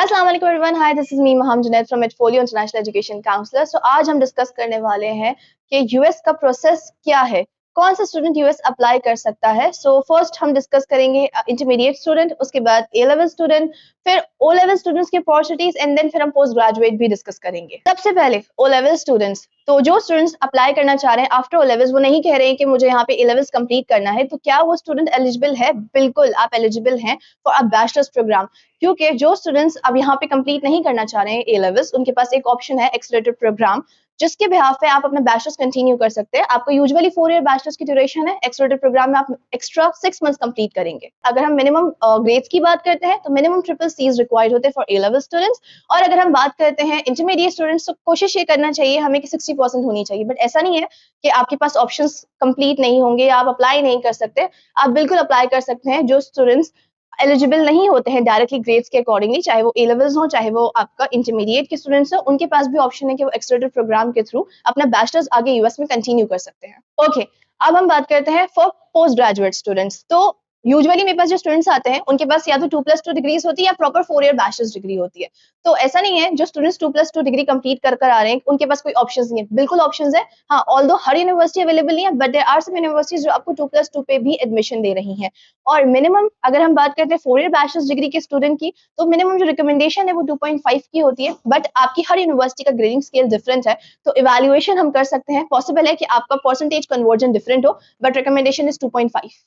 अस्सलाम वालेकुम everyone, hi this is me Maham Junaid from Edfolio international education counsellor. So आज हम डिस्कस करने वाले हैं कि यूएस का प्रोसेस क्या है, कौन सा स्टूडेंट यूएस अप्लाई कर सकता है। सो फर्स्ट हम डिस्कस करेंगे इंटरमीडिएट स्टूडेंट, उसके बाद ए लेवल स्टूडेंट, फिर ओ लेवल स्टूडेंट्स की अपॉर्चुनिटीज एंड देन फिर हम पोस्ट ग्रेजुएट भी डिस्कस करेंगे। सबसे पहले ओ लेवल स्टूडेंट्स, तो जो स्टूडेंट्स अप्लाई करना चाह रहे हैं आफ्टर ओ लेवल्स, वो नहीं कह रहे हैं कि मुझे यहाँ पे ए लेवल्स कंप्लीट करना है, तो क्या वो स्टूडेंट एलिजिबल है? बिल्कुल आप एलिजिबल हैं फॉर अ बैचलर्स प्रोग्राम, क्योंकि जो स्टूडेंट्स अब यहाँ पे कंप्लीट नहीं करना चाह रहे हैं ए लेवल्स, उनके पास एक ऑप्शन है एक्सेलरेटेड प्रोग्राम, जिसके बिहाफ पे आप अपना बैचलर्स कंटिन्यू कर सकते हैं। आपको यूजुअली 4 ईयर बैचलर्स की ड्यूरेशन है, एक्सेलरेटेड प्रोग्राम में आप एक्स्ट्रा 6 मंथ्स कंप्लीट करेंगे। अगर हम मिनिमम ग्रेड्स की बात करते हैं तो मिनिमम ट्रिपल सीज रिक्वायर्ड होते हैं फॉर ए लेवल स्टूडेंट्स, और अगर हम बात करते हैं इंटरमीडिएट स्टूडेंट्स तो कोशिश ये करना चाहिए हमें कि 60% होनी चाहिए। बट ऐसा नहीं है कि आपके पास ऑप्शंस कंप्लीट नहीं होंगे या आप अप्लाई नहीं कर सकते, आप बिल्कुल अप्लाई कर सकते हैं। जो स्टूडेंट्स एलिजिबल नहीं होते हैं डायरेक्टली ग्रेड्स के अकॉर्डिंगली, चाहे वो ए लेवल्स हो चाहे वो आपका इंटरमीडिएट के स्टूडेंट्स हो, उनके पास भी ऑप्शन है कि वो एक्सेलरेटेड प्रोग्राम के थ्रू अपना बैचलर्स आगे यूएस में कंटिन्यू कर सकते हैं। ओके, अब हम बात करते हैं फॉर पोस्ट ग्रेजुएट स्टूडेंट्स। तो यूजुअली मेरे पास जो स्टूडेंट्स आते हैं उनके पास या तो 2+2 डिग्रीज होती है या प्रॉपर 4 ईयर बैचलर्स डिग्री होती है। तो ऐसा नहीं है जो स्टूडेंट्स 2+2 डिग्री कंप्लीट कर आ रहे हैं उनके पास कोई ऑप्शंस नहीं है, बिल्कुल ऑप्शंस है। हाँ, ऑल्दो हर यूनिवर्सिटी अवेलेबल नहीं है, but there are some universities जो आपको 2+2 पे भी एडमिशन दे रही हैं। और मिनिमम अगर हम बात करते हैं 4 ईयर बैचलर्स डिग्री के स्टूडेंट की, तो मिनिमम जो रिकमेंडेशन है वो 2.5 की होती है, बट आपकी हर यूनिवर्सिटी का ग्रेडिंग स्केल डिफरेंट है, तो इवैल्यूएशन हम कर सकते हैं। पॉसिबल है कि आपका परसेंटेज कन्वर्जन डिफरेंट हो, बट रिकमेंडेशन इज 2.5।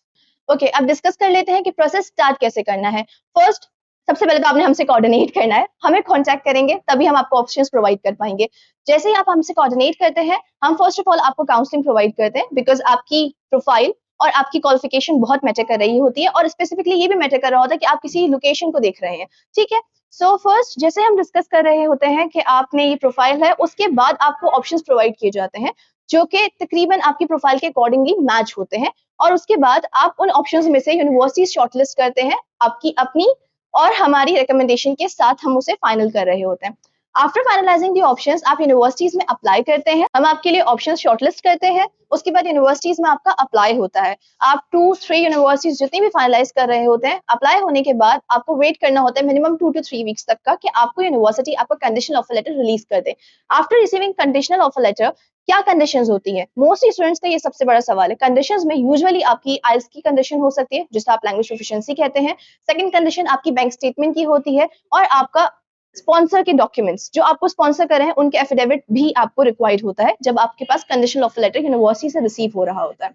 ओके, अब डिस्कस कर लेते हैं कि प्रोसेस स्टार्ट कैसे करना है। फर्स्ट, सबसे पहले तो आपने हमसे कोऑर्डिनेट करना है, हमें कांटेक्ट करेंगे तभी हम आपको ऑप्शंस प्रोवाइड कर पाएंगे। जैसे ही आप हमसे कोऑर्डिनेट करते हैं, हम फर्स्ट ऑफ ऑल आपको काउंसलिंग प्रोवाइड करते हैं, बिकॉज आपकी प्रोफाइल और आपकी क्वालिफिकेशन बहुत मैटर कर रही होती है, और स्पेसिफिकली ये भी मैटर कर रहा होता है कि आप किसी लोकेशन को देख रहे हैं। ठीक है, सो फर्स्ट जैसे हम डिस्कस कर रहे होते हैं कि आपने ये प्रोफाइल है, उसके बाद आपको ऑप्शंस प्रोवाइड किए जाते हैं जो कि तकरीबन आपकी प्रोफाइल के अकॉर्डिंगली मैच होते हैं, और उसके बाद आप उन ऑप्शंस में से यूनिवर्सिटीज शॉर्टलिस्ट करते हैं आपकी अपनी और हमारी रिकमेंडेशन के साथ, हम उसे फाइनल कर रहे होते हैं। आफ्टर फाइनलाइजिंग दी ऑप्शंस आप यूनिवर्सिटीज में अप्लाई करते हैं, हम आपके लिए ऑप्शंस शॉर्टलिस्ट करते हैं, उसके बाद यूनिवर्सिटीज में आपका अप्लाई होता है। आप 2-3 यूनिवर्सिटीज जितनी भी फाइनलाइज कर रहे होते हैं, अप्लाई होने के बाद आपको वेट करना होता है मिनिमम 2 to 3 वीक्स तक का कि आपको यूनिवर्सिटी आपका कंडीशनल ऑफर लेटर रिलीज कर दे। After receiving conditional offer letter, क्या कंडीशंस होती है? मोस्टली स्टूडेंट्स का ये सबसे बड़ा सवाल है। कंडीशंस में यूजुअली आपकी आइल्स की कंडीशन हो सकती है, जिसे आप लैंग्वेज प्रोफिशिएंसी कहते हैं। सेकंड कंडीशन आपकी बैंक स्टेटमेंट की होती है, और आपका स्पॉन्सर के डॉक्यूमेंट्स जो आपको स्पॉन्सर कर रहे हैं उनके एफिडेविट भी आपको रिक्वायर्ड होता है जब आपके पास कंडीशनल ऑफर लेटर यूनिवर्सिटी से रिसीव हो रहा होता है।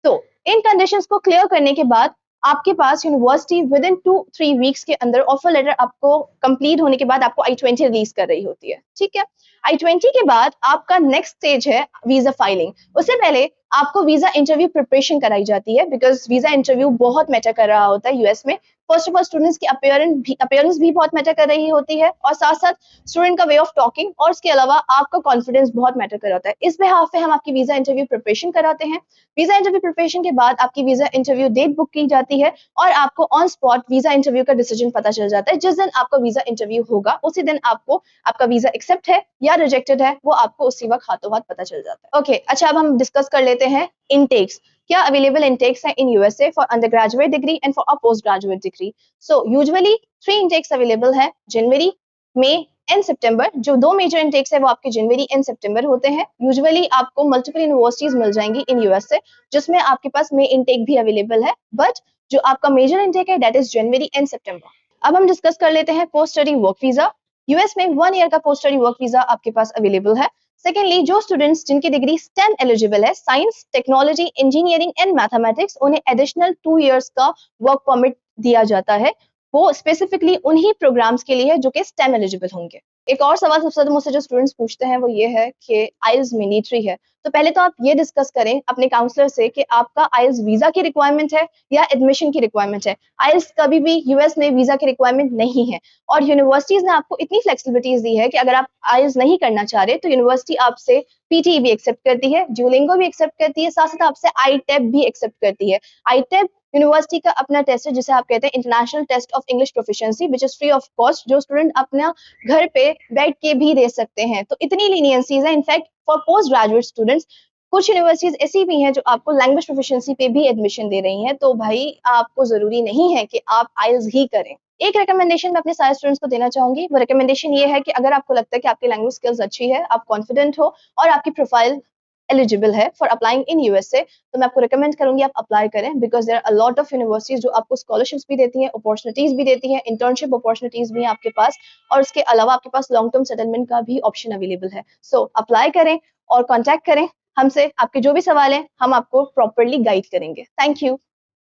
तो इन कंडीशंस को क्लियर करने के बाद आपके पास यूनिवर्सिटी विद इन 2-3 वीक्स के अंदर ऑफर लेटर आपको कंप्लीट होने के बाद आपको I-20 रिलीज कर रही होती है। ठीक है, I-20 के बाद आपका नेक्स्ट स्टेज है वीजा फाइलिंग। उससे पहले आपको वीजा इंटरव्यू प्रिपरेशन कराई जाती है, बिकॉज वीजा इंटरव्यू बहुत मैटर कर रहा होता है यूएस में। फर्स्ट ऑफ ऑल स्टूडेंट्स की अपीयरेंस भी बहुत मैटर कर रही होती है, और साथ साथ स्टूडेंट का वे ऑफ टॉकिंग, और उसके अलावा आपका कॉन्फिडेंस बहुत मैटर कर होता है। इस बिहाफ पे हम आपकी वीजा इंटरव्यू प्रिपरेशन कराते हैं। वीजा इंटरव्यू प्रिपरेशन के बाद आपकी वीजा इंटरव्यू डेट बुक की जाती है, और आपको ऑन स्पॉट वीजा इंटरव्यू का डिसीजन पता चल जाता है। जिस दिन आपका वीजा इंटरव्यू होगा उसी दिन आपको आपका वीजा एक्सेप्ट है या रिजेक्टेड है, वो आपको उसी वक्त हाथों हाथ पता चल जाता है। ओके, अच्छा, अब हम डिस्कस कर लेते हैं इनटेक्स। क्या अवेलेबल इनटेक्स है in USA for under graduate degree and for a post graduate degree? So usually 3 intakes available है, जनवरी, मई एंड सितंबर। जो 2 मेजर इनटेक्स है वो आपके जनवरी एंड सितंबर होते हैं। यूजुअली आपको मल्टीपल यूनिवर्सिटीज मिल जाएंगी इन यूएसए जिसमें आपके पास मई इनटेक भी अवेलेबल है, बट जो आपका मेजर इनटेक है दैट इज जनवरी एंड सितंबर। अब हम डिस्कस कर लेते हैं post study work visa. US में 1 ईयर का पोस्ट स्टडी वर्क वीजा आपके पास अवेलेबल है। सेकेंडली, जो स्टूडेंट्स जिनकी डिग्री STEM एलिजिबल है, science, technology, engineering and mathematics, उन्हें एडिशनल 2 इयर्स का वर्क परमिट दिया जाता है। वो स्पेसिफिकली उन्हीं प्रोग्राम्स के लिए है जो कि STEM एलिजिबल होंगे। एक और सवाल सबसे ज्यादा मुझसे जो स्टूडेंट्स पूछते हैं वो ये है कि आइल्स मैंडेटरी है, तो पहले तो आप ये डिस्कस करें अपने काउंसलर से कि आपका आइल्स वीजा की रिक्वायरमेंट है या एडमिशन की रिक्वायरमेंट है। आइल्स कभी भी यूएस में वीजा की रिक्वायरमेंट नहीं है, और यूनिवर्सिटीज ने आपको इतनी फ्लेक्सिबिलिटीज दी है कि अगर आप आइल्स नहीं करना चाह रहे तो यूनिवर्सिटी आपसे पीटी भी एक्सेप्ट करती है, ड्यूलिंगो भी एक्सेप्ट करती है, साथ साथ आपसे ITEP भी एक्सेप्ट करती है। ITEP यूनिवर्सिटी का अपना टेस्ट है जिसे आप कहते हैं international test of English proficiency, which is free of cost, जो स्टूडेंट अपना घर पे बैठ के भी दे सकते हैं। तो इतनी लीनियंसीज है। In fact for post graduate students कुछ यूनिवर्सिटीज ऐसी भी हैं जो आपको लैंग्वेज प्रोफिशिएंसी पे भी एडमिशन दे रही हैं। तो भाई आपको जरूरी नहीं है कि आप आइल्स ही करें। एक रिकमेंडेशन मैं अपने सारे स्टूडेंट्स को देना चाहूंगी। वो रिकमेंडेशन ये है कि अगर आपको लगता है कि आपकी लैंग्वेज स्किल्स अच्छी है, आप कॉन्फिडेंट हो और आपकी प्रोफाइल एलिजिबल है फॉर अप्लाइंग इन यूएसए, तो मैं आपको रिकमेंड करूंगी आप अप्लाई करें, because there are a lot of universities जो आपको स्कॉलरशिप्स भी देती हैं, अपॉर्चुनिटीज भी देती हैं, इंटर्नशिप अपॉर्चुनिटीज भी हैं आपके पास, और उसके अलावा आपके पास लॉन्ग टर्म सेटलमेंट का भी ऑप्शन अवेलेबल है। सो अप्लाई करें और कॉन्टैक्ट करें हमसे। आपके जो भी सवाल हैं हम आपको प्रॉपरली गाइड करेंगे। Thank you.